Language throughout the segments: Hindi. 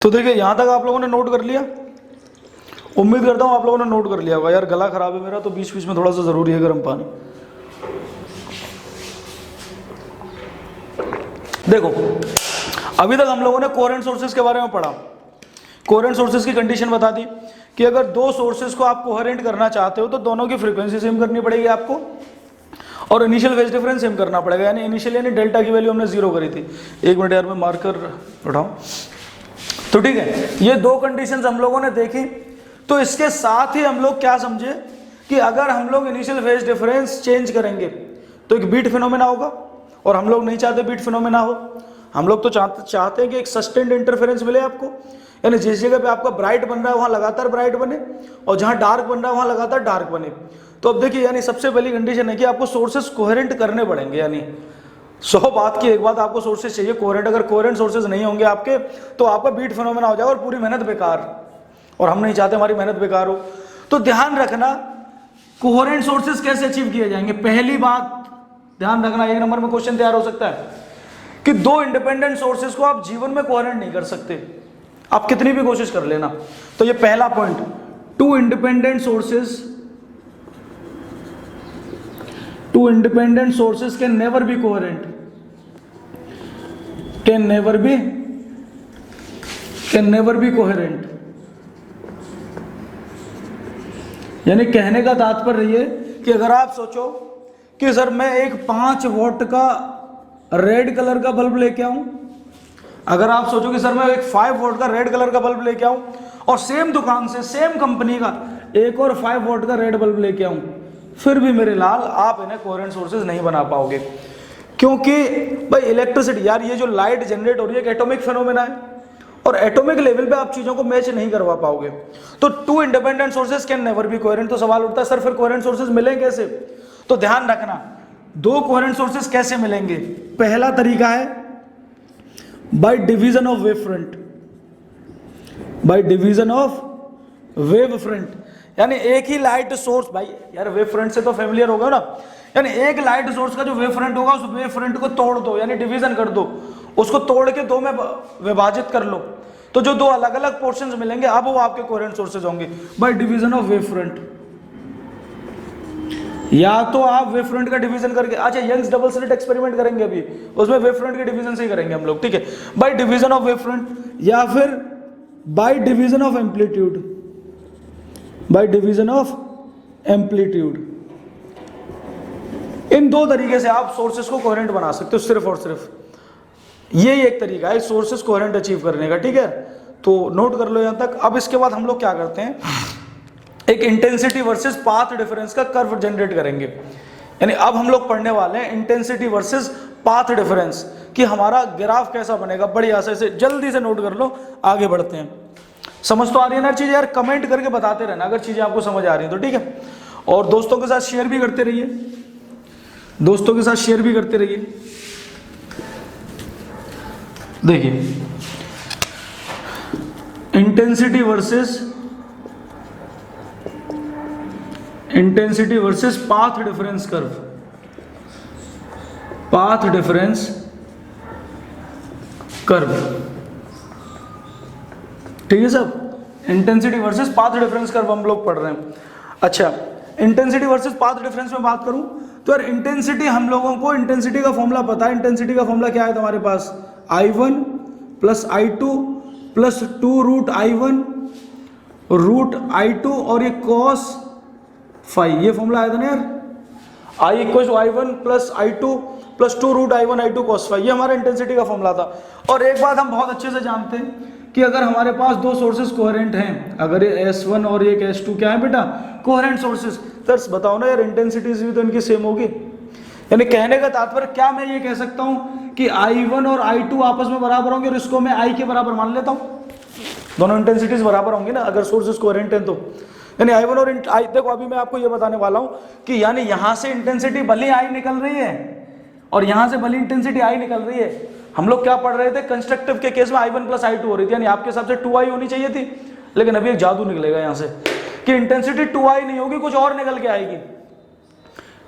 तो देखिए यहां तक आप लोगों ने नोट कर लिया, उम्मीद करता हूं आप लोगों ने नोट कर लिया होगा। यार गला खराब है मेरा, तो बीच बीच में थोड़ा सा जरूरी है गर्म पानी। देखो अभी तक हम लोगों ने कोहेरेंट सोर्सेज के बारे में पढ़ा। कोहेरेंट सोर्सेज की कंडीशन बता दी कि अगर दो सोर्सेज को आप कोहेरेंट करना चाहते हो तो दोनों की फ्रीक्वेंसी सेम करनी पड़ेगी आपको, और इनिशियल फेज डिफरेंस सेम करना पड़ेगा। यानी इनिशियल यानी डेल्टा की वैल्यू हमने 0 करी थी। एक मिनट यार मैं मार्कर उठाऊं, तो ठीक है, ये दो कंडीशंस हम लोगों ने देखी। तो इसके साथ ही हम लोग क्या समझे कि अगर हम लोग इनिशियल फेज डिफरेंस चेंज करेंगे तो एक बीट फिनोमेना होगा, और हम लोग नहीं चाहते बीट फिनोमेना हो। हम लोग तो चाहते हैं कि एक सस्टेन्ड इंटरफेरेंस मिले आपको, यानी जिस जगह पे आपका ब्राइट बन रहा है वहां लगातार ब्राइट बने, और जहां डार्क बन रहा है वहां लगातार डार्क बने। तो अब देखिए, यानी सबसे पहली कंडीशन है कि आपको सोर्सेस कोहेरेंट करने पड़ेंगे। यानी 100 बात की एक बात, आपको सोर्सेस चाहिए कोहेरेंट। अगर कोहेरेंट सोर्सेज नहीं होंगे आपके तो आपका बीट फिनोमेना हो जाएगा और पूरी मेहनत बेकार, और हम नहीं चाहते हमारी मेहनत बेकार हो। तो ध्यान रखना कोहेरेंट सोर्सेज कैसे अचीव किए जाएंगे। पहली बात ध्यान रखना, एक नंबर में क्वेश्चन तैयार हो सकता है कि दो इंडिपेंडेंट सोर्सेज को आप जीवन में कोहेरेंट नहीं कर सकते, आप कितनी भी कोशिश कर लेना। तो ये पहला point, two independent sources can never be coherent, can never be coherent. यानी कहने का तात्पर्य ये कि अगर आप सोचो कि सर मैं एक 5 वोल्ट का रेड कलर का बल्ब लेके आऊं, अगर आप सोचो कि सर मैं एक 5 वोल्ट का रेड कलर का बल्ब लेके आऊं और सेम दुकान से सेम कंपनी का एक और 5 वोल्ट का रेड बल्ब लेके आऊं, फिर भी मेरे लाल आप इन्हें कोहेरेंट सोर्सेज नहीं बना पाओगे। क्योंकि भाई इलेक्ट्रिसिटी, यार ये जो लाइट जनरेट हो रही है एक एटॉमिक फिनोमेना है, और एटॉमिक लेवल पे आप चीजों को मैच नहीं करवा पाओगे। तो two independent sources can never be coherent. तो सवाल उठता है सर फिर कोहेरेंट सोर्सेज मिले कैसे। तो ध्यान रखना, दो कोहेरेंट सोर्सेज कैसे मिलेंगे। पहला तरीका है by division of wave front, bye division of wave front. यानी एक ही लाइट सोर्स, भाई यार वेव फ्रंट से तो फेमिलियर होगा ना, यानी एक लाइट सोर्स का जो वेव फ्रंट होगा उस वेव फ्रंट को तोड़ दो, यानी डिवीजन कर दो, उसको तोड़ के दो में विभाजित कर लो, तो जो दो अलग अलग पोर्शंस मिलेंगे अब वो आपके कोहेरेंट सोर्सेज होंगे bye division of wave front. या तो आप वेव फ्रंट का डिवीजन करके, अच्छा यंग्स डबल स्लिट एक्सपेरिमेंट करेंगे अभी, उसमें वेव फ्रंट के डिवीजन से ही करेंगे हम लोग, ठीक है, by division of wave front, या फिर by division of amplitude, by division of amplitude. इन दो तरीके से आप सोर्सेस को कोहेरेंट बना सकते हो, सिर्फ और सिर्फ ये एक तरीका है सोर्सेस कोहेरेंट अचीव करने का, ठीक है। तो नोट कर लो यहां तक। अब इसके बाद हम लोग क्या करते हैं, एक इंटेंसिटी वर्सेस पाथ डिफरेंस का कर्व जनरेट करेंगे। यानी अब हम लोग पढ़ने वाले हैं इंटेंसिटी वर्सेस पाथ डिफरेंस, कि हमारा ग्राफ कैसा बनेगा। बढ़िया से जल्दी से नोट कर लो, आगे बढ़ते हैं। समझ तो आ रही है ना चीज यार, कमेंट करके बताते रहना अगर चीजें आपको समझ आ रही है तो, ठीक है। और दोस्तों के साथ शेयर भी करते रहिए, दोस्तों के साथ शेयर भी करते रहिए। देखिए intensity versus path difference curve, path difference curve, ठीक है सब। Intensity versus path difference curve हम लोग पढ़ रहे हैं। अच्छा, इंटेंसिटी वर्सेस पाथ डिफरेंस में बात करूं तो यार इंटेंसिटी, हम लोगों को इंटेंसिटी का फॉर्मूला पता है। इंटेंसिटी का फॉर्मूला क्या है तुम्हारे पास, I1 plus I2 plus 2 root I1 root I2 और ये cos फाई, ये फॉर्मूला आया था ना यार, I equal to I1 plus I2 plus 2 root I1 I2 cos phi, ये हमारा इंटेंसिटी का फॉर्मूला था। और एक बात हम बहुत अच्छे से जानते हैं कि अगर हमारे पास दो सोर्सेज कोहेरेंट हैं, अगर ये S1 और एक S2 क्या है बेटा, कोहेरेंट सोर्सेज, तो बताओ ना यार इंटेंसिटीज भी तो इनकी सेम होगी। यानी कहने का तात्पर्य क्या मैं ये कह सकता हूं कि I1 और I2 आपस में बराबर होंगे और इसको मैं I के बराबर मान लेता हूं, दोनों इंटेंसिटीज बराबर होंगी ना अगर सोर्सेज कोहेरेंट हैं तो। यानी I1 और देखो अभी मैं आपको ये बताने वाला हूं कि यानी यहां से इंटेंसिटी भली I निकल रही है और यहां से भली इंटेंसिटी I निकल रही है। हम लोग क्या पढ़ रहे थे, कंस्ट्रक्टिव के केस में I1 प्लस I2 हो रही थी, यानी आपके हिसाब से 2I होनी चाहिए थी, लेकिन अभी एक जादू निकलेगा यहां से कि इंटेंसिटी 2I नहीं होगी, कुछ और निकल के आएगी।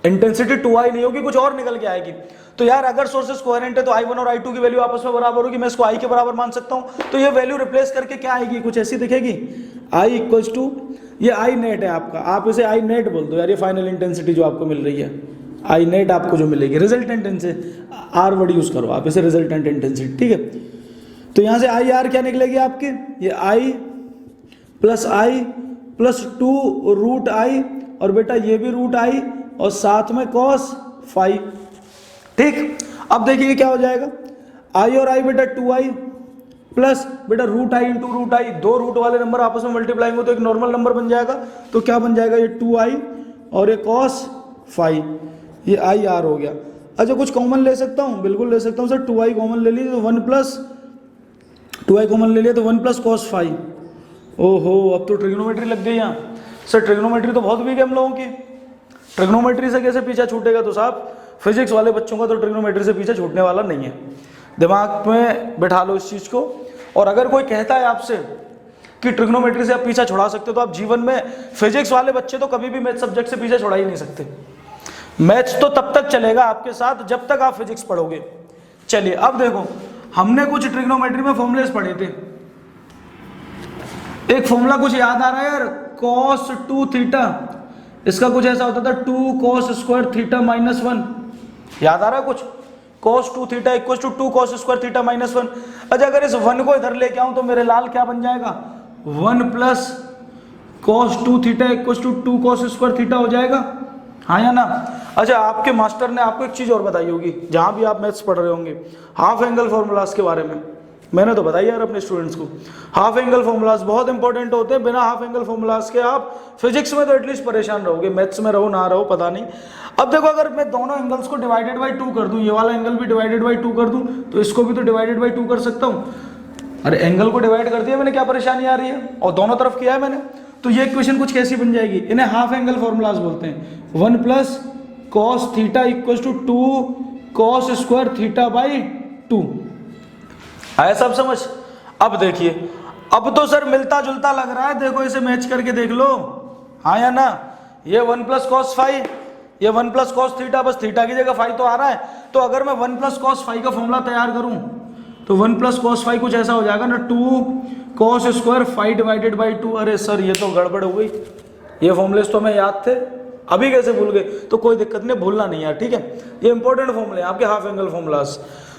इंटेंसिटी 2I नहीं होगी, कुछ और निकल के आएगी। तो यार अगर सोर्सेस कोहेरेंट है तो I1 और I2 की वैल्यू आपस में बराबर होगी, मैं इसको I के बराबर मान सकता हूं। तो ये वैल्यू रिप्लेस करके क्या आएगी, कुछ ऐसी दिखेगी, I इक्वल्स टू, ये I नेट है आपका, आप इसे I नेट बोल दो यार, ये फाइनल इंटेंसिटी जो आपको मिल रही है, I नेट आपको जो मिलेगी, resultant intensity, R word use करो आप, इसे रिजल्टेंट इंटेंसिटी, ठीक है। तो यहां से IR क्या निकलेगी आपकी, ये I plus I plus 2 root I, और बेटा ये भी रूट I और साथ में cos फाई, ठीक। अब देखिए क्या हो जाएगा, I और I बेटा 2I प्लस बेटा root I into root I, दो रूट वाले नंबर आपस में मल्टीप्लाई होंगे तो एक नॉर्मल नंबर बन जाएगा। तो क्या बन जाएगा, ये 2I और ये cos फाई, ये IR हो गया। अच्छा कुछ कॉमन ले सकता हूँ, बिल्कुल ले सकता हूँ सर, 2I कॉमन ले लीजिए तो 1 प्लस 2I कॉमन ले लिया तो 1 प्लस cos फाई। ओहो, अब तो ट्रिग्नोमेट्री लग गई यहाँ सर, ट्रिग्नोमेट्री तो बहुत वीक है हम लोगों की, ट्रिग्नोमेट्री से कैसे पीछा छूटेगा, तो साहब फिजिक्स वाले बच्चों का तो ट्रिग्नोमेट्री से पीछा छूटने वाला नहीं है, दिमाग में बैठा लो इस चीज़ को। और अगर कोई कहता है आपसे कि ट्रिग्नोमेट्री से आप पीछा छुड़ा सकते हो, तो आप जीवन में, फिजिक्स वाले बच्चे तो कभी भी मैथ सब्जेक्ट से पीछा छुड़ा ही नहीं सकते। मैथ्स तो तब तक चलेगा आपके साथ जब तक आप फिजिक्स पढ़ोगे। चलिए अब देखो, हमने कुछ ट्रिग्नोमेट्री में फॉर्मूलेस पढ़े थे, एक फॉर्मूला कुछ याद आ रहा है यार, cos 2 थीटा, इसका कुछ ऐसा होता था 2 cos स्क्वायर थीटा माइनस 1, याद आ रहा है कुछ, cos 2 theta equal to 2 cos square theta minus 1। अच्छा अगर इस 1 को इधर लेके आऊं तो मेरे लाल क्या बन जाएगा, 1 plus cos 2 theta equal to 2 cos square theta हो जाएगा, हाँ या ना। अच्छा आपके मास्टर ने आपको एक चीज और बताई होगी जहां भी आप मैथ्स पढ़ रहे होंगे, हाफ एंगल फॉर्मूलाज के बारे में, मैंने तो बताया यार अपने स्टूडेंट्स को, हाफ एंगल फॉर्मूलाज बहुत इंपॉर्टेंट होते हैं, बिना हाफ एंगल फॉर्मूलाज के आप फिजिक्स में तो एटलीस्ट परेशान रहोगे, मैथ्स में रहो ना रहो पता नहीं। अब देखो अगर मैं दोनों एंगल्स को डिवाइडेड बाई 2 कर दूं, ये वाला एंगल भी डिवाइडेड बाई 2 कर दूं, तो इसको भी तो डिवाइडेड बाई 2 कर सकता हूं। अरे एंगल को डिवाइड कर दिया मैंने, क्या परेशानी आ रही है, और दोनों तरफ किया है मैंने, तो ये इक्वेशन कुछ कैसी बन जाएगी, इन्हें हाफ एंगल फॉर्मूलाज बोलते हैं। 1 plus cos theta equal to 2 cos square theta by 2, आया सब समझ। अब देखिए, अब तो सर मिलता जुलता लग रहा है, देखो इसे मैच करके देख लो, हाँ या ना। ये 1 प्लस cos फाई, ये 1 प्लस cos थीटा, बस थीटा की जगह फाई तो आ रहा है। तो अगर मैं 1 प्लस cos फाई का फॉर्मूला तैयार करूं तो 1 प्लस cos फाई कुछ ऐसा हो जाएगा ना, 2 cos square phi divided by 2। अरे सर ये तो गड़बड़ हो गई, ये फॉर्मूले तो हमें याद थे, अभी कैसे भूल गए, तो कोई दिक्कत नहीं, भूलना नहीं यार, ठीक है, ये इंपॉर्टेंट फॉर्मूले आपके हाफ एंगल फॉर्मूलाज।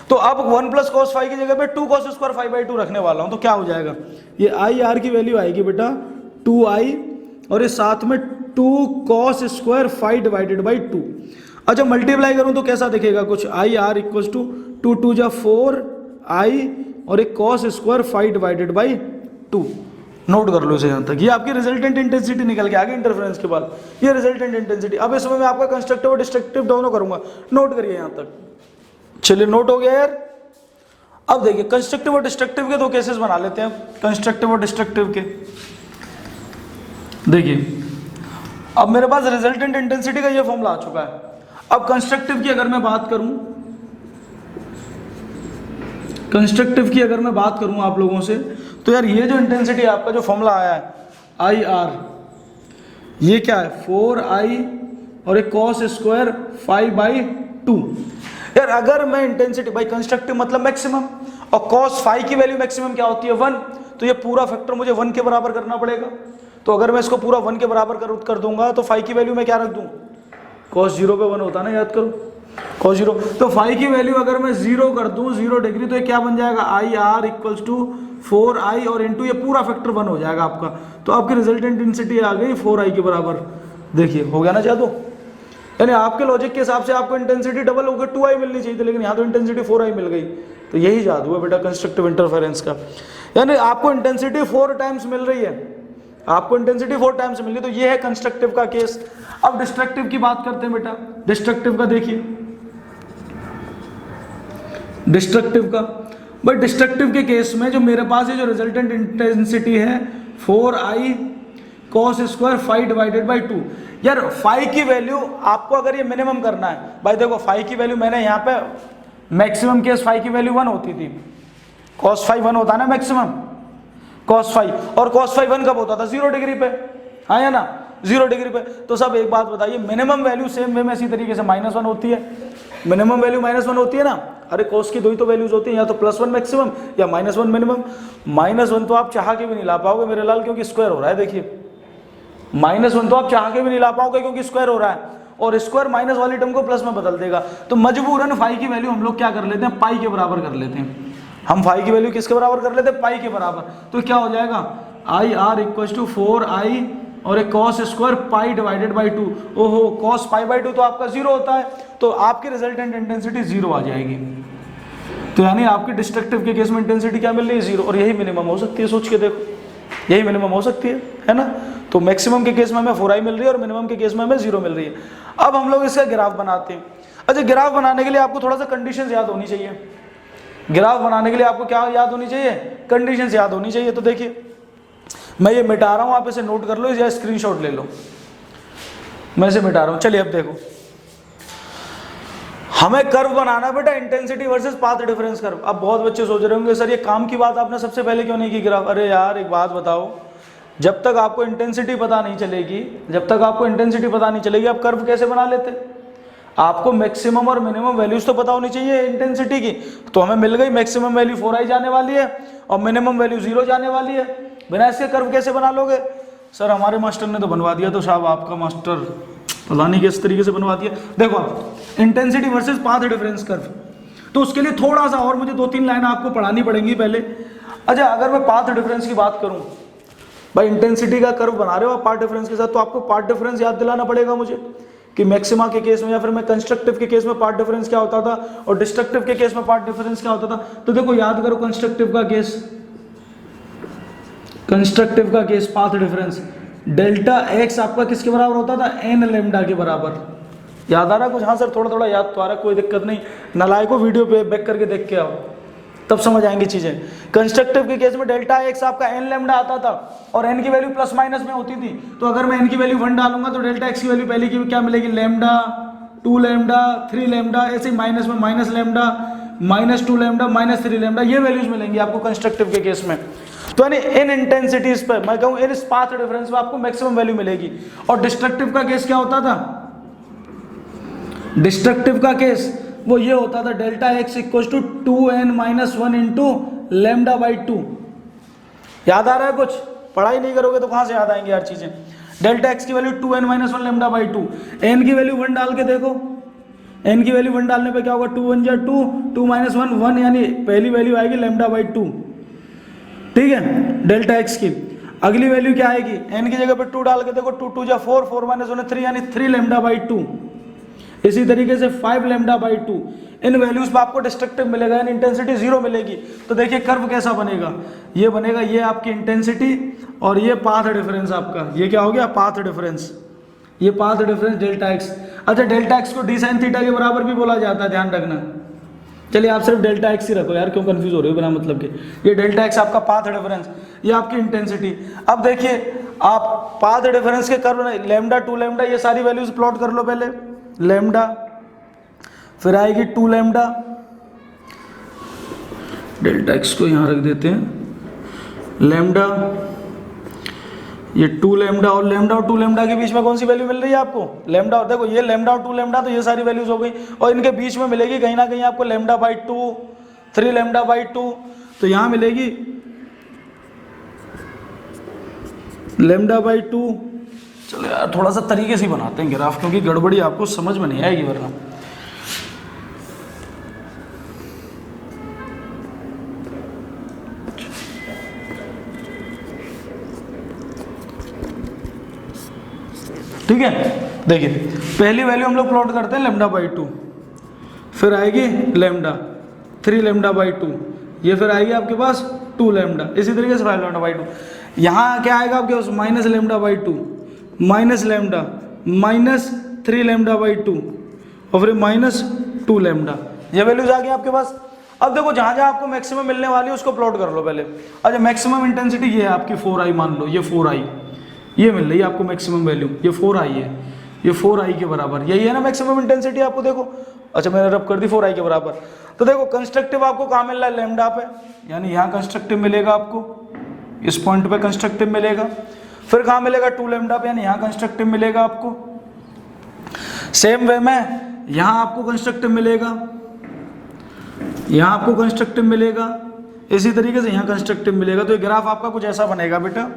तो अब 1 प्लस cos फाई की जगह पे 2 cos स्क्वायर फाई बाई 2 रखने वाला हूं, तो क्या हो जाएगा, ये IR की वैल्यू आएगी बेटा 2I, और ये साथ में 2 cos square phi divided by 2। अच्छा मल्टीप्लाई करूं तो कैसा दिखेगा, कुछ IR इक्वल टू 2 जा 4I और एक cos square phi divided by 2। Note कर लो इसे यहाँ तक, ये आपकी रिजल्टेंट इंटेंसिटी निकल के आगे इंटरफेरेंस के बाद, ये रिजल्टेंट इंटेंसिटी। अब इसमें मैं आपका कंस्ट्रक्टिव और डिस्ट्रक्टिव दोनों करूंगा, नोट करिए यहाँ तक। चलिए नोट हो गया यार। अब देखिए कंस्ट्रक्टिव और डिस्ट्रक्टिव के दो केसेस बना लेते हैं, कंस्ट्रक्टिव और डिस्ट्रक्टिव के। देखिए अब मेरे पास रिजल्टेंट इंटेंसिटी का ये फॉर्मूला आ चुका है। अब कंस्ट्रक्टिव की अगर मैं बात करूं, कंस्ट्रक्टिव की अगर मैं बात करूं आप लोगों से, तो यार ये जो इंटेंसिटी आपका जो फॉर्मूला आया है IR, ये क्या है 4I और एक cos स्क्वायर फाई बाई 2। यार अगर मैं इंटेंसिटी भाई कंस्ट्रक्टिव मतलब मैक्सिमम, और cos फाई की वैल्यू मैक्सिमम क्या होती है 1, तो ये पूरा फैक्टर मुझे 1 के बराबर करना पड़ेगा। तो अगर मैं इसको पूरा 1 के बराबर कर दूंगा तो फाई की वैल्यू मैं क्या रख दूं, cos 0 पे 1 होता है ना, याद करो cos 0। तो फाई की वैल्यू अगर मैं 0 कर दूं 0 डिग्री, तो ये क्या बन जाएगा IR इक्वल्स टू 4I और इंटू ये पूरा फैक्टर 1 हो जाएगा आपका। तो आपकी रिजल्टेंट इंटेंसिटी आ गई 4I के बराबर। देखिए हो गया ना जादू, यानी आपके लॉजिक के हिसाब से आपको इंटेंसिटी डबल होकर 2I मिलनी चाहिए थी, लेकिन यहाँ तो इंटेंसिटी 4I मिल गई। तो यही जादू है बेटा कंस्ट्रक्टिव इंटरफेरेंस का, यानी आपको इंटेंसिटी 4 टाइम्स मिल रही है, आपको इंटेंसिटी 4 टाइम्स मिल रही है, तो ये है कंस्ट्रक्टिव का केस। अब डिस्ट्रक्टिव की बात करते हैं बेटा, डिस्ट्रक्टिव का देखिए, डिस्ट्रक्टिव का बट डिस्ट्रक्टिव के केस में जो मेरे पास है जो रिजल्टेंट इंटेंसिटी है 4I cos square phi divided by 2। यार फाई की वैल्यू आपको अगर ये मिनिमम करना है, भाई देखो फाई की वैल्यू मैंने यहाँ पे मैक्सिमम केस फाई की वैल्यू 1 होती थी, cos फाई 1 होता ना मैक्सिमम, cos फाई, और cos फाई 1 कब होता था 0 डिग्री पे, हाँ या ना 0 डिग्री पे। तो सब एक बात बताइए, मिनिमम वैल्यू सेम वे में इसी तरीके से -1 होती है, मिनिमम वैल्यू -1 होती है ना, अरे कॉस की दो ही तो वैल्यूज होती हैं, या तो +1 मैक्सिमम या -1 मिनिमम। -1 तो आप चाह के भी नहीं ला पाओगे मेरे लाल, क्योंकि स्क्वायर हो रहा है, देखिए -1 तो आप चाह के भी नहीं ला पाओगे क्योंकि स्क्वायर हो रहा है, और स्क्वायर माइनस वाली टर्म को प्लस में बदल देगा। तो मजबूरन फाई की वैल्यू हम लोग क्या कर लेते हैं, पाई के बराबर कर लेते हैं। हम फाई की वैल्यू किसके बराबर कर लेते हैं, पाई के बराबर। तो क्या हो जाएगा, IR = 4i और एक cos square pi divided by 2। ओहो, cos π/2 तो आपका 0 होता है, तो आपकी रिजल्टेंट इंटेंसिटी 0 आ जाएगी। तो यानी आपकी डिस्ट्रक्टिव के केस में इंटेंसिटी क्या मिल रही है, 0, और यही मिनिमम हो सकती है, सोच के देखो, यही मिनिमम हो सकती है ना। तो मैक्सिमम के केस में हमें 4i मिल रही है और मिनिमम के केस में हमें 0 मिल रही है। अब हम लोग इसका ग्राफ बनाते हैं। अच्छा, ग्राफ बनाने के लिए आपको थोड़ा सा कंडीशंस याद होनी चाहिए। ग्राफ बनाने के लिए आपको क्या याद होनी चाहिए, कंडीशंस याद होनी चाहिए। तो देखिए मैं ये मिटा रहा हूँ, आप इसे नोट कर लो या स्क्रीनशॉट ले लो, मैं इसे मिटा रहा हूँ। चलिए अब देखो, हमें कर्व बनाना बेटा, intensity versus path difference curve. अब बहुत बच्चे सोच रहे होंगे सर ये काम की बात आपने सबसे पहले क्यों नहीं की ग्राफ। अरे यार एक बात बताओ, जब तक आपको इंटेंसिटी पता नहीं चलेगी, जब तक आपको इंटेंसिटी पता नहीं चलेगी आप कर्व कैसे बना लेते। आपको मैक्सिमम और मिनिमम वैल्यूज तो पता होनी चाहिए इंटेंसिटी की। तो हमें मिल गई मैक्सिमम वैल्यू 4i जाने वाली है और मिनिमम वैल्यू 0 जाने वाली है। बिना इसके कर्व कैसे बना लोगे। सर हमारे मास्टर ने तो बनवा दिया, तो साहब आपका मास्टर पता नहीं किस तरीके से बनवा दिया। देखो आप, intensity versus path difference curve, तो उसके लिए थोड़ा सा और मुझे 2-3 लाइन आपको पढ़ानी पड़ेंगी पहले। अच्छा, अगर मैं पाथ डिफरेंस की बात करूं, भाई इंटेंसिटी का कर्व बना रहे हो आप पाथ डिफरेंस के साथ, तो आपको पाथ डिफरेंस याद दिलाना पड़ेगा मुझे कि मैक्सिमा के केस में या फिर मैं कंस्ट्रक्टिव के केस में पाथ डिफरेंस क्या होता था और डिस्ट्रक्टिव के केस में पाथ डिफरेंस क्या होता था। तो देखो याद करो, कंस्ट्रक्टिव का केस, कंस्ट्रक्टिव का case path difference delta x आपका किसके बराबर होता था, n लैम्डा के बराबर। याद आ रहा कुछ। हाँ सर थोड़ा थोड़ा याद तो आ रहा, कोई दिक्कत नहीं, नालायको वीडियो पे बैक करके देख के आओ तब समझ आएंगी चीजें। कंस्ट्रक्टिव के केस में डेल्टा x आपका n लैम्डा आता था और n की वैल्यू प्लस माइनस में होती थी। तो अगर मैं n की वैल्यू 1 डालूंगा तो डेल्टा x की वैल्यू पहले की क्या मिलेगी, लैम्डा, 2 लैम्डा, 3 लैम्डा, ऐसे माइनस में माइनस लैम्डा, -2 लैम्डा, -3 लैम्डा, ये वैल्यूज मिलेंगी आपको कंस्ट्रक्टिव के केस में। तो यानी इन इंटेंसिटीज पर मैं कहूं इन पाथ डिफरेंस में आपको मैक्सिमम वैल्यू मिलेगी। और डिस्ट्रक्टिव का केस क्या होता था, डिस्ट्रक्टिव का केस वो ये होता था delta x = 2n-1 into lambda by 2। याद आ रहा है कुछ, पढ़ाई नहीं करोगे तो कहां से याद आएंगे यार चीजें। डेल्टा x की value 2n-1 lambda by 2, n की वैल्यू 1 डाल के देखो, n की वैल्यू 1 डालने पे क्या होगा, 2 1 2, 2 -1 1, यानी पहली वैल्यू आएगी लैम्डा बाई 2, ठीक है, डेल्टा x की। अगली वैल्यू क्या आएगी, n की जगह पे 2 डाल के देखो, 2 2 जा 4, 4 -1 3, यानी 3 लैम्डा बाई 2। इसी तरीके से 5 लैम्डा बाई 2। इन वैल्यूज पे आपको डिस्ट्रक्टिव मिलेगा, इन इंटेंसिटी 0 मिलेगी। तो देखिए कर्व कैसा बनेगा, ये बनेगा, ये आपकी इंटेंसिटी और ये पाथ डिफरेंस आपका, ये क्या हो गया, पाथ डिफरेंस, ये पाथ डिफरेंस डेल्टा x। अच्छा, डेल्टा x को d sin थीटा के बराबर भी बोला जाता है, ध्यान रखना। चलिए आप सिर्फ डेल्टा x ही रखो यार, क्यों कंफ्यूज हो रहे हो बिना मतलब के। ये डेल्टा x आपका पाथ डिफरेंस, ये आपकी इंटेंसिटी। अब देखिए आप पाथ डिफरेंस के कर्व लैम्डा, 2 लैम्डा, ये सारी वैल्यूज प्लॉट कर लो पहले। लैम्डा, फिर आएगी 2 लैम्डा, डेल्टा x को यहां रख देते हैं, लैम्डा, ये 2 लैम्डा और लैम्डा और 2 लैम्डा के बीच में कौन सी वैल्यू मिल रही है आपको, लैम्डा। और देखो ये लैम्डा और 2 लैम्डा, तो ये सारी वैल्यूज हो गई, और इनके बीच में मिलेगी कहीं ना कहीं आपको लैम्डा बाई 2, 3 लैम्डा बाई 2, तो यहां मिलेगी लैम्डा बाई 2। चलो यार थोड़ा सा तरीके से बनाते हैं ग्राफ, क्योंकि गड़बड़ी आपको समझ में नहीं आएगी वरना। ठीक है, देखिए पहली वैल्यू हम लोग प्लॉट करते हैं लैम्डा बाई 2, फिर आएगी लैम्डा, 3 लैम्डा बाई 2, ये फिर आएगी आपके पास 2 लैम्डा, इसी तरीके से 5 लैम्डा बाई 2। यहाँ क्या आएगा आपके पास, minus lambda by 2, minus lambda, -3 lambda by 2, और फिर -2 लैम्डा, ये वैल्यूज आ गई आपके पास। अब देखो जहाँ जहाँ आपको मैक्सिमम मिलने वाली है उसको प्लॉट कर लो पहले। अच्छा, मैक्सिमम इंटेंसिटी ये है आपकी 4i, मान लो ये 4i, ये मिल रही है आपको मैक्सिमम वैल्यू, ये 4i है, ये 4i के बराबर, यही है ना मैक्सिमम इंटेंसिटी आपको। देखो अच्छा मैंने रब कर दी 4i के बराबर। तो देखो कंस्ट्रक्टिव आपको कहाँ मिल रहा है, लैम्डा पे, यानी यहाँ कंस्ट्रक्टिव मिलेगा आपको, इस पॉइंट पे कंस्ट्रक्टिव मिलेगा। फिर कहाँ मिलेगा, 2 लैम्डा पे, यानी यहाँ कंस्ट्रक्टिव मिलेगा आपको। सेम वे में यहाँ आपको कंस्ट्रक्टिव मिलेगा, यहाँ आपको कंस्ट्रक्टिव मिलेगा, इसी तरीके से यहाँ कंस्ट्रक्टिव मिलेगा। तो ये ग्राफ आपका कुछ ऐसा बनेगा बेटा,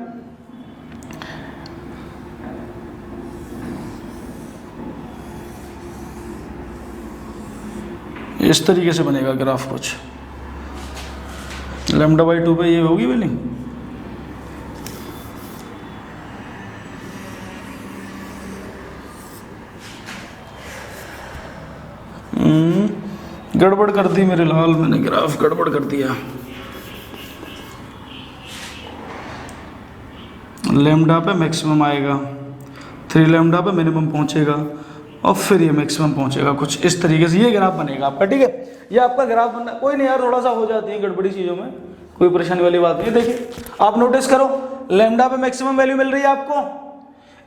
इस तरीके से बनेगा ग्राफ कुछ। λ/2 पे ये होगी वैल्यू, गड़बड़ कर दी मेरे लाल, मैंने ग्राफ गड़बड़ कर दिया। लैम्डा पे मैक्सिमम आएगा, 3 लैम्डा पे मिनिमम पहुंचेगा और फिर ये मैक्सिमम पहुंचेगा, कुछ इस तरीके से ये ग्राफ बनेगा आपका। ठीक है, ये आपका ग्राफ बनना, कोई नहीं यार, थोड़ा सा हो जाती है गड़बड़ी चीज़ों में, कोई परेशानी वाली बात नहीं है। देखिए आप नोटिस करो, लैम्डा पे मैक्सिमम वैल्यू मिल रही है आपको,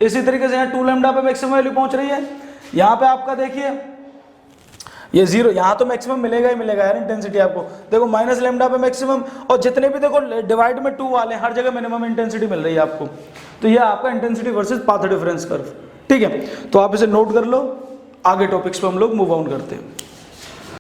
इसी तरीके से यहाँ 2 लैम्डा पे मैक्सिमम वैल्यू पहुंच रही है। यहाँ पे आपका देखिए ये 0, यहाँ तो मैक्सिमम मिलेगा ही मिलेगा यार इंटेंसिटी आपको। देखो माइनस लैम्डा पे मैक्सिमम, और जितने भी देखो डिवाइड में 2 वाले हर जगह मिनिमम इंटेंसिटी मिल रही है आपको। तो ये आपका intensity versus path difference curve. ठीक है, तो आप इसे नोट कर लो, आगे टॉपिक्स पे हम लोग मूव ऑन करते हैं।